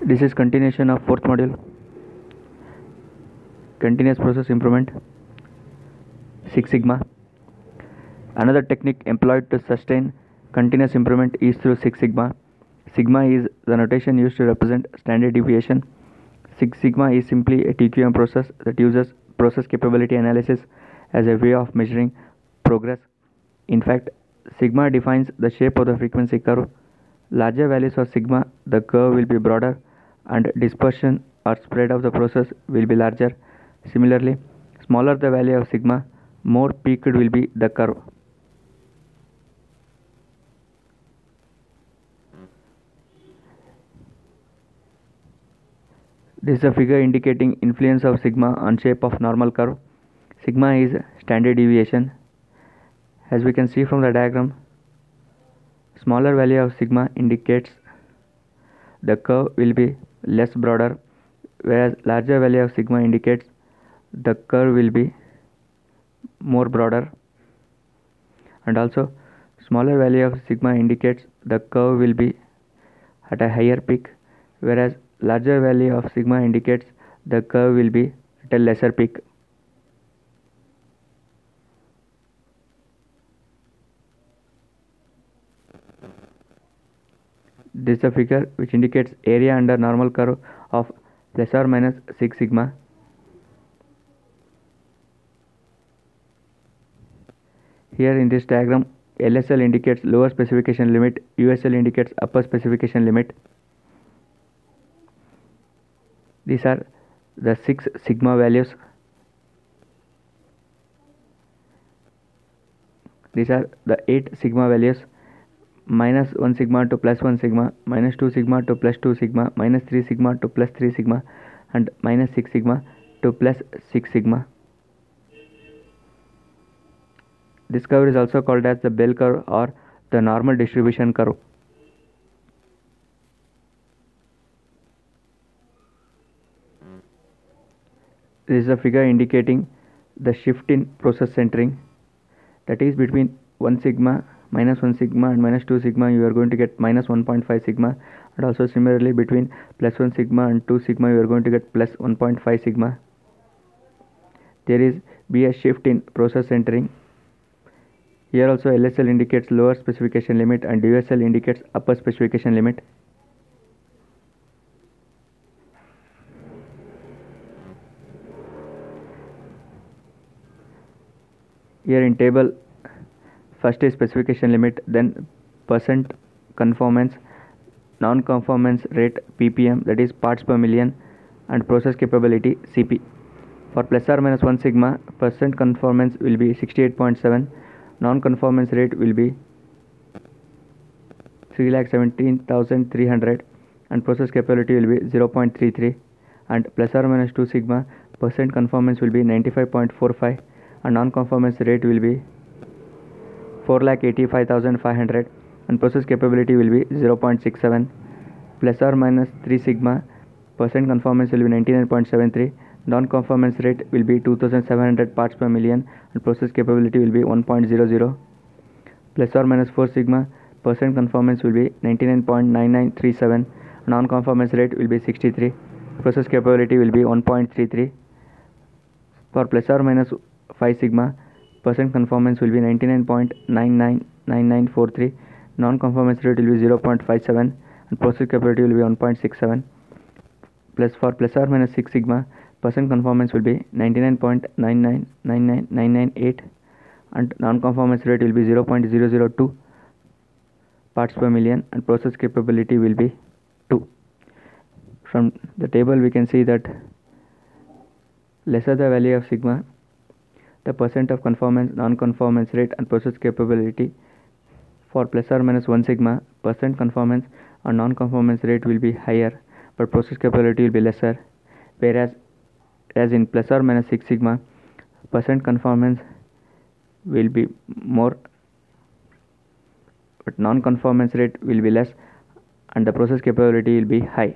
This is continuation of fourth module, continuous process improvement, Six Sigma. Another technique employed to sustain continuous improvement is through Six Sigma. Sigma is the notation used to represent standard deviation. Six Sigma is simply a TQM process that uses process capability analysis as a way of measuring progress. In fact, sigma defines the shape of the frequency curve. Larger values of sigma, the curve will be broader and dispersion or spread of the process will be larger. Similarly, smaller the value of sigma, more peaked will be the curve. This is a figure indicating influence of sigma on shape of normal curve. Sigma is standard deviation. As we can see from the diagram, smaller value of sigma indicates the curve will be less broader, whereas larger value of sigma indicates the curve will be more broader. And also, smaller value of sigma indicates the curve will be at a higher peak, whereas larger value of sigma indicates the curve will be at a lesser peak. This is a figure which indicates area under normal curve of plus or minus 6 sigma. Here in this diagram, LSL indicates lower specification limit, USL indicates upper specification limit. These are the 6 sigma values. These are the 8 sigma values: minus 1 sigma to plus 1 sigma, minus 2 sigma to plus 2 sigma, minus 3 sigma to plus 3 sigma, and minus 6 sigma to plus 6 sigma. This curve is also called as the bell curve or the normal distribution curve. This is a figure indicating the shift in process centering, that is between 1 sigma, minus 1 sigma and minus 2 sigma you are going to get minus 1.5 sigma, and also similarly between plus 1 sigma and 2 sigma you are going to get plus 1.5 sigma. There is be a shift in process centering. Here also LSL indicates lower specification limit and USL indicates upper specification limit. Here in table, first is specification limit, then percent conformance, non-conformance rate ppm, that is parts per million, and process capability cp. For plus or minus 1 sigma, percent conformance will be 68.7, non-conformance rate will be 3,17,300, and process capability will be 0.33, and plus or minus 2 sigma, percent conformance will be 95.45, and non-conformance rate will be 4,85,500, and process capability will be 0.67. Plus or minus 3 sigma, percent conformance will be 99.73, non-conformance rate will be 2,700 parts per million, and process capability will be 1.00. Plus or minus 4 sigma, percent conformance will be 99.9937, non-conformance rate will be 63, process capability will be 1.33. For plus or minus 5 sigma, percent conformance will be 99.999943, non-conformance rate will be 0.57, and process capability will be 1.67. Plus for plus or minus 6 sigma, percent conformance will be 99.9999998, and non-conformance rate will be 0.002 parts per million, and process capability will be 2. From the table we can see that lesser the value of sigma, the percent of conformance, non-conformance rate, and process capability. For plus or minus 1 sigma, percent conformance or non-conformance rate will be higher, but process capability will be lesser. Whereas as in plus or minus 6 sigma, percent conformance will be more, but non-conformance rate will be less, and the process capability will be high.